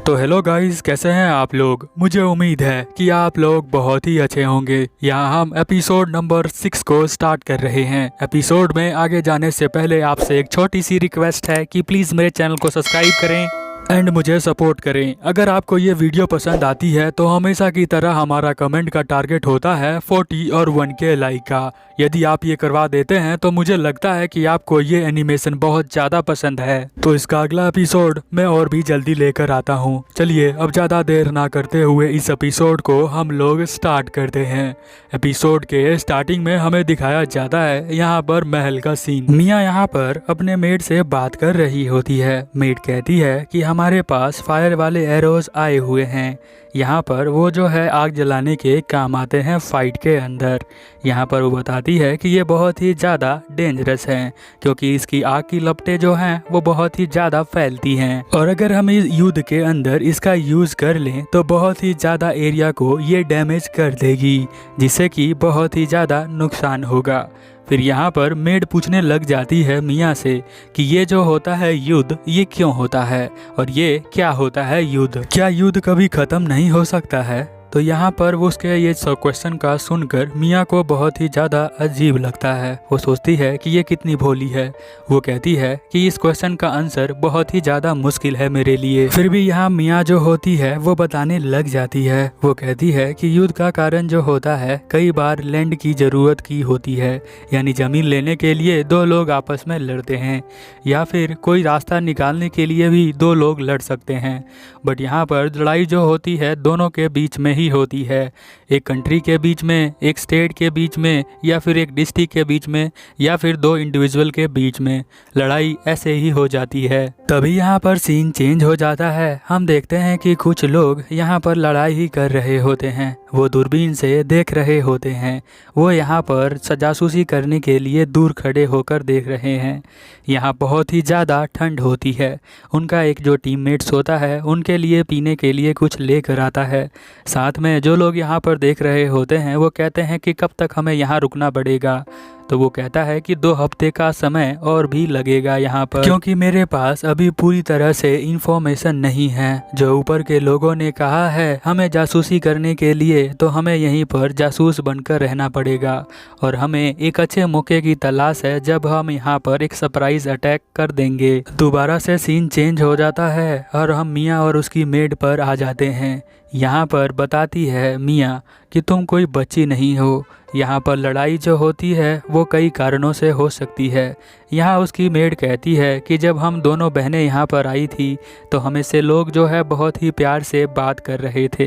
तो hello guys, कैसे हैं आप लोग। मुझे उम्मीद है कि आप लोग बहुत ही अच्छे होंगे। यहाँ हम एपिसोड नंबर 6 को स्टार्ट कर रहे हैं। एपिसोड में आगे जाने से पहले आपसे एक छोटी सी रिक्वेस्ट है कि प्लीज़ मेरे चैनल को सब्सक्राइब करें एंड मुझे सपोर्ट करें। अगर आपको ये वीडियो पसंद आती है तो हमेशा की तरह हमारा कमेंट का टारगेट होता है 40 और 1K लाइक का। यदि आप ये करवा देते हैं तो मुझे लगता है कि आपको ये एनिमेशन बहुत ज़्यादा पसंद है, तो इसका अगला एपिसोड मैं और भी जल्दी लेकर आता हूँ। चलिए अब ज़्यादा देर ना करते हुए इस एपिसोड को हम लोग स्टार्ट करते हैं। एपिसोड के स्टार्टिंग में हमें दिखाया जाता है यहाँ पर महल का सीन। मिया यहाँ पर अपने मेड से बात कर रही होती है। मेड कहती है कि हमारे पास फायर वाले एरोज आए हुए हैं। यहाँ पर वो जो है आग जलाने के काम आते हैं फाइट के अंदर। यहाँ पर वो बताती है कि ये बहुत ही ज़्यादा डेंजरस हैं, क्योंकि इसकी आग की लपटें जो हैं वो बहुत ही ज़्यादा फैलती हैं, और अगर हम इस युद्ध के अंदर इसका यूज़ कर लें तो बहुत ही ज़्यादा एरिया को ये डैमेज कर देगी, जिससे कि बहुत ही ज़्यादा नुकसान होगा। फिर यहाँ पर मेड पूछने लग जाती है मिया से कि ये जो होता है युद्ध, ये क्यों होता है और ये क्या होता है युद्ध, क्या युद्ध कभी खत्म नहीं हो सकता है। तो यहाँ पर वो उसके ये सब क्वेश्चन का सुनकर मिया को बहुत ही ज़्यादा अजीब लगता है। वो सोचती है कि ये कितनी भोली है। वो कहती है कि इस क्वेश्चन का आंसर बहुत ही ज़्यादा मुश्किल है मेरे लिए। फिर भी यहाँ मिया जो होती है वो बताने लग जाती है। वो कहती है कि युद्ध का कारण जो होता है कई बार लैंड की ज़रूरत की होती है, यानी ज़मीन लेने के लिए दो लोग आपस में लड़ते हैं, या फिर कोई रास्ता निकालने के लिए भी दो लोग लड़ सकते हैं। बट यहाँ पर लड़ाई जो होती है दोनों के बीच में ही होती है, एक कंट्री के बीच में, एक स्टेट के बीच में, या फिर एक डिस्ट्रिक्ट के बीच में, या फिर दो इंडिविजुअल के बीच में लड़ाई ऐसे ही हो जाती है। तभी यहाँ पर सीन चेंज हो जाता है। हम देखते हैं कि कुछ लोग यहाँ पर लड़ाई ही कर रहे होते हैं। वो दूरबीन से देख रहे होते हैं। वो यहाँ पर जासूसी करने के लिए दूर खड़े होकर देख रहे हैं। यहाँ बहुत ही ज़्यादा ठंड होती है। उनका एक जो टीममेट्स होता है उनके लिए पीने के लिए कुछ लेकर आता है। साथ में जो लोग यहाँ पर देख रहे होते हैं वो कहते हैं कि कब तक हमें यहाँ रुकना पड़ेगा। तो वो कहता है कि 2 हफ्ते का समय और भी लगेगा यहाँ पर, क्योंकि मेरे पास अभी पूरी तरह से इंफॉर्मेशन नहीं है। जो ऊपर के लोगों ने कहा है हमें जासूसी करने के लिए, तो हमें यहीं पर जासूस बनकर रहना पड़ेगा, और हमें एक अच्छे मौके की तलाश है जब हम यहाँ पर एक सरप्राइज अटैक कर देंगे। दोबारा से सीन चेंज हो जाता है और हम मिया और उसकी मेड पर आ जाते हैं। यहाँ पर बताती है मिया कि तुम कोई बच्ची नहीं हो। यहाँ पर लड़ाई जो होती है वो कई कारणों से हो सकती है। यहाँ उसकी मेड कहती है कि जब हम दोनों बहनें यहाँ पर आई थी तो हमें से लोग जो है बहुत ही प्यार से बात कर रहे थे।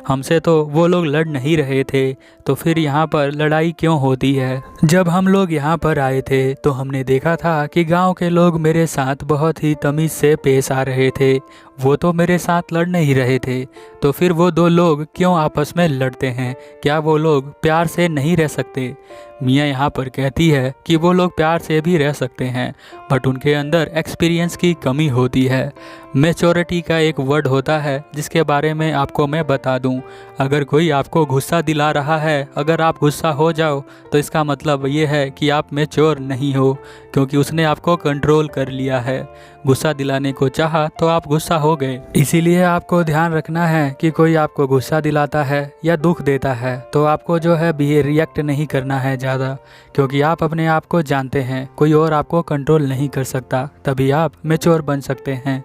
हमसे तो वो लोग लड़ नहीं रहे थे, तो फिर यहाँ पर लड़ाई क्यों होती है। जब हम लोग यहाँ पर आए थे तो हमने देखा था कि गांव के लोग मेरे साथ बहुत ही तमीज़ से पेश आ रहे थे। वो तो मेरे साथ लड़ नहीं रहे थे, तो फिर वो दो लोग क्यों आपस में लड़ते हैं। क्या वो लोग प्यार से नहीं रह सकते। मिया यहाँ पर कहती है कि वो लोग प्यार से भी रह सकते हैं, बट उनके अंदर एक्सपीरियंस की कमी होती है। मैच्योरिटी का एक वर्ड होता है जिसके बारे में आपको मैं बता दूं। अगर कोई आपको गुस्सा दिला रहा है, अगर आप गुस्सा हो जाओ तो इसका मतलब ये है कि आप मैच्योर नहीं हो, क्योंकि उसने आपको कंट्रोल कर लिया है। गुस्सा दिलाने को चाहा तो आप गुस्सा हो गए। इसीलिए आपको ध्यान रखना है कि कोई आपको गुस्सा दिलाता है या दुख देता है तो आपको जो है रिएक्ट नहीं करना है ज़्यादा, क्योंकि आप अपने आप को जानते हैं, कोई और आपको कंट्रोल नहीं कर सकता। तभी आप मैच्योर बन सकते हैं।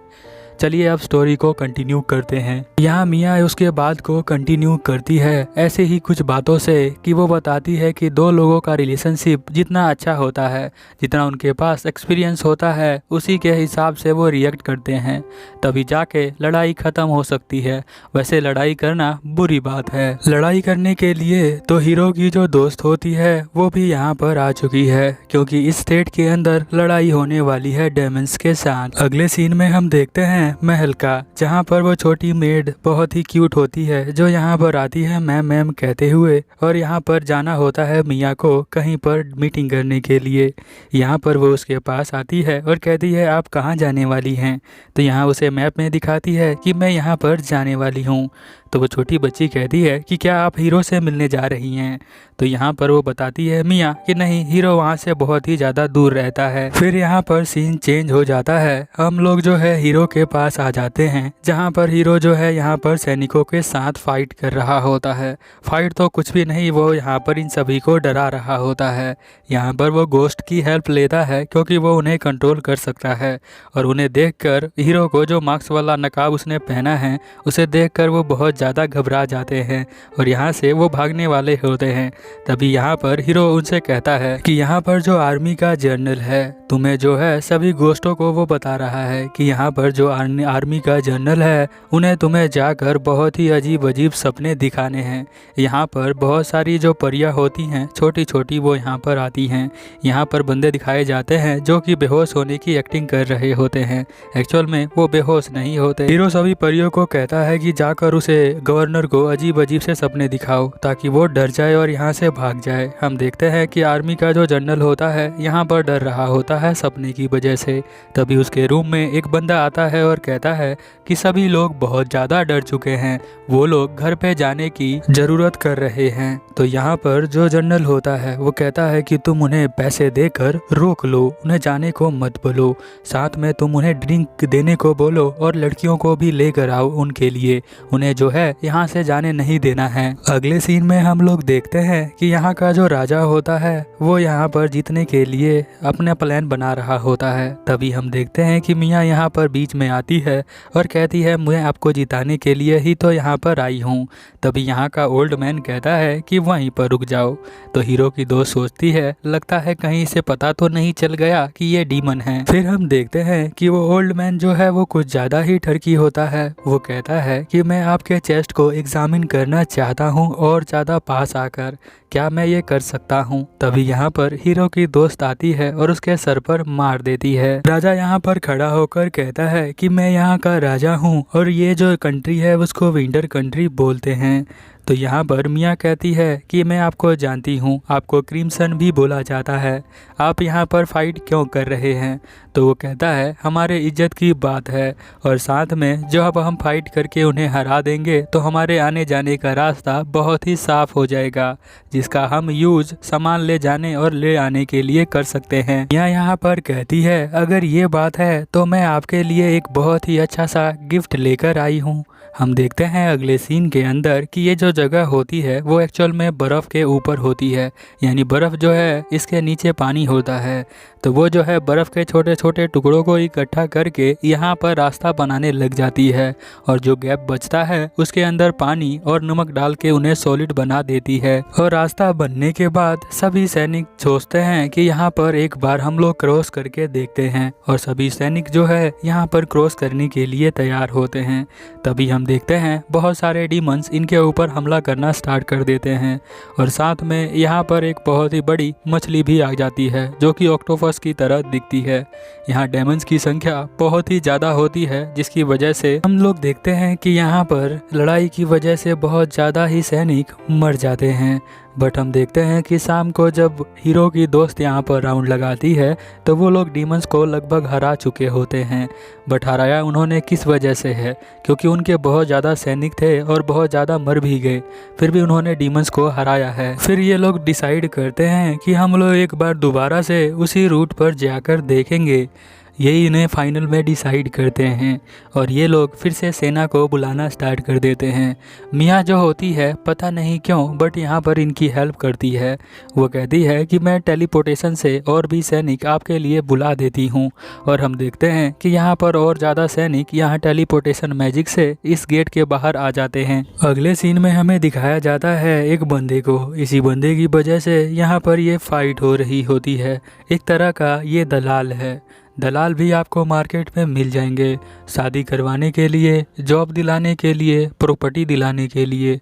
चलिए अब स्टोरी को कंटिन्यू करते हैं। यहाँ मिया उसके बाद को कंटिन्यू करती है ऐसे ही कुछ बातों से, कि वो बताती है कि दो लोगों का रिलेशनशिप जितना अच्छा होता है, जितना उनके पास एक्सपीरियंस होता है, उसी के हिसाब से वो रिएक्ट करते हैं, तभी जाके लड़ाई ख़त्म हो सकती है। वैसे लड़ाई करना बुरी बात है। लड़ाई करने के लिए तो हीरो की जो दोस्त होती है वो भी यहाँ पर आ चुकी है, क्योंकि इस स्टेट के अंदर लड़ाई होने वाली है डेमंस के साथ। अगले सीन में हम देखते हैं महल का, जहाँ पर वो छोटी मेड बहुत ही क्यूट होती है, जो यहाँ पर आती है मैम मैम कहते हुए, और यहाँ पर जाना होता है मिया को कहीं पर मीटिंग करने के लिए। यहाँ पर वो उसके पास आती है और कहती है आप कहाँ जाने वाली हैं। तो यहाँ उसे मैप में दिखाती है कि मैं यहाँ पर जाने वाली हूँ। तो वो छोटी बच्ची कहती है कि क्या आप हीरो से मिलने जा रही हैं। तो यहाँ पर वो बताती है मिया कि नहीं, हीरो वहाँ से बहुत ही ज़्यादा दूर रहता है। फिर यहाँ पर सीन चेंज हो जाता है। हम लोग जो है हीरो के पास आ जाते हैं जहाँ पर हीरो जो है यहाँ पर सैनिकों के साथ फाइट कर रहा होता है। फाइट तो कुछ भी नहीं, वो यहाँ पर इन सभी को डरा रहा होता है। यहाँ पर वो गोस्ट की हेल्प लेता है क्योंकि वो उन्हें कंट्रोल कर सकता है। और उन्हें देखकर हीरो को जो मास्क वाला नकाब उसने पहना है उसे देखकर वो बहुत ज़्यादा घबरा जाते हैं और यहाँ से वो भागने वाले होते हैं। तभी यहाँ पर हीरो उनसे कहता है कि यहाँ पर जो आर्मी का जनरल है तुम्हें जो है सभी गोस्टों को वो बता रहा है कि यहाँ पर जो आर्मी का जनरल है उन्हें तुम्हें जाकर बहुत ही अजीब अजीब सपने दिखाने हैं। यहाँ पर बहुत सारी जो परियां होती हैं छोटी छोटी वो यहाँ पर आती हैं। यहाँ पर बंदे दिखाए जाते हैं जो कि बेहोश होने की एक्टिंग कर रहे होते हैं, एक्चुअल में वो बेहोश नहीं होते। हीरो सभी परियों को कहता है कि जाकर उसे गवर्नर को अजीब अजीब से सपने दिखाओ ताकि वो डर जाए और यहाँ से भाग जाए। हम देखते हैं कि आर्मी का जो जनरल होता है यहाँ पर डर रहा होता है सपने की वजह से। तभी उसके रूम में एक बंदा आता है और कहता है कि सभी लोग बहुत ज़्यादा डर चुके हैं, वो लोग घर पे जाने की ज़रूरत कर रहे हैं। तो यहाँ पर जो जनरल होता है वो कहता है कि तुम उन्हें पैसे देकर रोक लो, उन्हें जाने को मत बोलो, साथ में तुम उन्हें ड्रिंक देने को बोलो और लड़कियों को भी लेकर आओ उनके लिए, उन्हें जो है यहाँ से जाने नहीं देना है। अगले सीन में हम लोग देखते हैं कि यहाँ का जो राजा होता है वो यहाँ पर जीतने के लिए अपना प्लान बना रहा होता है। तभी हम देखते हैं कि मियाँ यहाँ पर बीच में आती है और कहती है मैं आपको जिताने के लिए ही तो यहाँ पर आई हूँ। तभी यहाँ का ओल्ड मैन कहता है कि वहीं पर रुक जाओ। तो हीरो की दोस्त सोचती है लगता है कहीं इसे पता तो नहीं चल गया कि ये डीमन है। फिर हम देखते हैं कि वो ओल्ड मैन जो है वो कुछ ज़्यादा ही ठरकी होता है। वो कहता है कि मैं आपके चेस्ट को एग्जामिन करना चाहता हूँ और ज़्यादा पास आकर, क्या मैं ये कर सकता हूँ? तभी यहाँ पर हीरो की दोस्त आती है और उसके सर पर मार देती है। राजा यहाँ पर खड़ा होकर कहता है कि मैं यहाँ का राजा हूँ और ये जो कंट्री है उसको विंटर कंट्री बोलते हैं। तो यहाँ पर मियाँ कहती है कि मैं आपको जानती हूँ, आपको क्रिम्सन भी बोला जाता है, आप यहाँ पर फाइट क्यों कर रहे हैं? तो वो कहता है हमारे इज्जत की बात है और साथ में जब हम फाइट करके उन्हें हरा देंगे तो हमारे आने जाने का रास्ता बहुत ही साफ हो जाएगा जिसका हम यूज सामान ले जाने और ले आने के लिए कर सकते हैं। यहाँ पर कहती है अगर ये बात है तो मैं आपके लिए एक बहुत ही अच्छा सा गिफ्ट लेकर आई हूँ। हम देखते हैं अगले सीन के अंदर कि ये जो जगह होती है वो एक्चुअल में बर्फ़ के ऊपर होती है, यानी बर्फ़ जो है इसके नीचे पानी होता है। तो वो जो है बर्फ़ के छोटे छोटे टुकड़ों को इकट्ठा करके यहाँ पर रास्ता बनाने लग जाती है और जो गैप बचता है उसके अंदर पानी और नमक डाल के उन्हें सॉलिड बना देती है। और रास्ता बनने के बाद सभी सैनिक सोचते हैं कि यहाँ पर एक बार हम लोग क्रॉस करके देखते हैं और सभी सैनिक जो है यहाँ पर क्रॉस करने के लिए तैयार होते हैं। तभी हम देखते हैं बहुत सारे डीमंस इनके ऊपर हमला करना स्टार्ट कर देते हैं और साथ में यहाँ पर एक बहुत ही बड़ी मछली भी आ जाती है जो कि ऑक्टोपस की तरह दिखती है। यहाँ डेमंस की संख्या बहुत ही ज़्यादा होती है जिसकी वजह से हम लोग देखते हैं कि यहाँ पर लड़ाई की वजह से बहुत ज़्यादा ही सैनिक मर जाते हैं। बट हम देखते हैं कि शाम को जब हीरो की दोस्त यहाँ पर राउंड लगाती है तो वो लोग डीमंस को लगभग हरा चुके होते हैं। बट हराया उन्होंने किस वजह से है? क्योंकि उनके बहुत ज़्यादा सैनिक थे और बहुत ज़्यादा मर भी गए, फिर भी उन्होंने डीमंस को हराया है। फिर ये लोग डिसाइड करते हैं कि हम लोग एक बार दोबारा से उसी रूट पर जाकर देखेंगे। यही इन्हें फाइनल में डिसाइड करते हैं और ये लोग फिर से सेना को बुलाना स्टार्ट कर देते हैं। मियाँ जो होती है पता नहीं क्यों बट यहाँ पर इनकी हेल्प करती है। वो कहती है कि मैं टेलीपोर्टेशन से और भी सैनिक आपके लिए बुला देती हूँ और हम देखते हैं कि यहाँ पर और ज़्यादा सैनिक यहाँ टेलीपोर्टेशन मैजिक से इस गेट के बाहर आ जाते हैं। अगले सीन में हमें दिखाया जाता है एक बंदे को। इसी बंदे की वजह से यहाँ पर ये फाइट हो रही होती है। एक तरह का ये दलाल है। दलाल भी आपको मार्केट में मिल जाएंगे, शादी करवाने के लिए, जॉब दिलाने के लिए, प्रॉपर्टी दिलाने के लिए,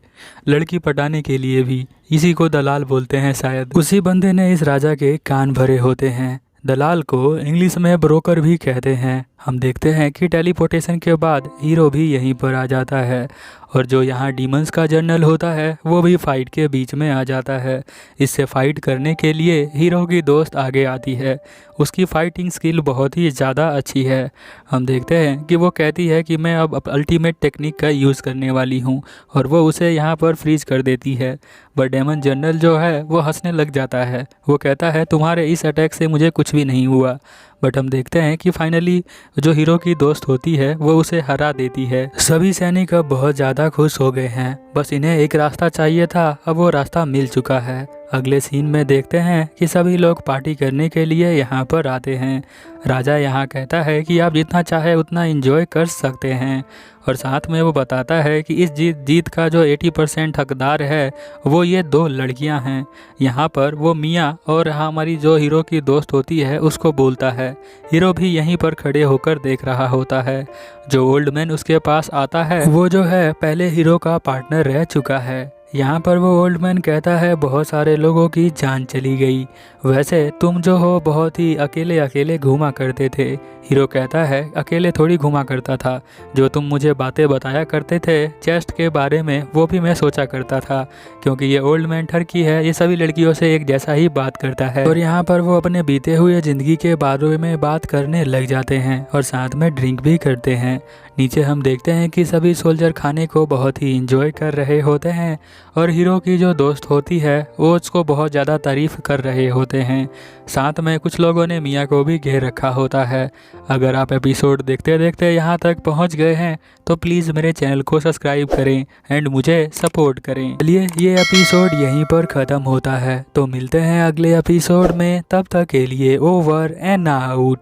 लड़की पटाने के लिए भी इसी को दलाल बोलते हैं शायद। उसी बंदे ने इस राजा के कान भरे होते हैं। दलाल को इंग्लिश में ब्रोकर भी कहते हैं। हम देखते हैं कि टेलीपोर्टेशन के बाद हीरो भी यहीं पर आ जाता है और जो यहाँ डीमंस का जनरल होता है वो भी फाइट के बीच में आ जाता है। इससे फाइट करने के लिए हीरो की दोस्त आगे आती है। उसकी फाइटिंग स्किल बहुत ही ज़्यादा अच्छी है। हम देखते हैं कि वो कहती है कि मैं अब अल्टीमेट टेक्निक का यूज़ करने वाली हूँ और वो उसे यहाँ पर फ्रीज कर देती है। बट डेमन जनरल जो है वो हंसने लग जाता है। वो कहता है तुम्हारे इस अटैक से मुझे कुछ भी नहीं हुआ, बट हम देखते हैं कि फाइनली जो हीरो की दोस्त होती है वो उसे हरा देती है। सभी सैनिक अब बहुत ज़्यादा खुश हो गए हैं, बस इन्हें एक रास्ता चाहिए था, अब वो रास्ता मिल चुका है। अगले सीन में देखते हैं कि सभी लोग पार्टी करने के लिए यहाँ पर आते हैं। राजा यहाँ कहता है कि आप जितना चाहे उतना एंजॉय कर सकते हैं और साथ में वो बताता है कि इस जीत का जो 80% हकदार है वो ये 2 लड़कियाँ हैं। यहाँ पर वो मिया और हमारी जो हीरो की दोस्त होती है उसको बोलता है। हीरो भी यहीं पर खड़े होकर देख रहा होता है। जो ओल्ड मैन उसके पास आता है वो जो है पहले हीरो का पार्टनर रह चुका है। यहाँ पर वो ओल्ड मैन कहता है बहुत सारे लोगों की जान चली गई, वैसे तुम जो हो बहुत ही अकेले अकेले घूमा करते थे। हीरो कहता है अकेले थोड़ी घूमा करता था, जो तुम मुझे बातें बताया करते थे चेस्ट के बारे में वो भी मैं सोचा करता था, क्योंकि ये ओल्ड मैन ठरकी है, ये सभी लड़कियों से एक जैसा ही बात करता है। और यहाँ पर वो अपने बीते हुए ज़िंदगी के बारे में बात करने लग जाते हैं और साथ में ड्रिंक भी करते हैं। नीचे हम देखते हैं कि सभी सोल्जर खाने को बहुत ही इंजॉय कर रहे होते हैं और हीरो की जो दोस्त होती है वो उसको बहुत ज़्यादा तारीफ़ कर रहे होते हैं। साथ में कुछ लोगों ने मिया को भी घेर रखा होता है। अगर आप एपिसोड देखते देखते यहाँ तक पहुँच गए हैं तो प्लीज़ मेरे चैनल को सब्सक्राइब करें एंड मुझे सपोर्ट करें। चलिए ये एपिसोड यहीं पर ख़त्म होता है, तो मिलते हैं अगले एपिसोड में। तब तक के लिए ओवर एंड आउट।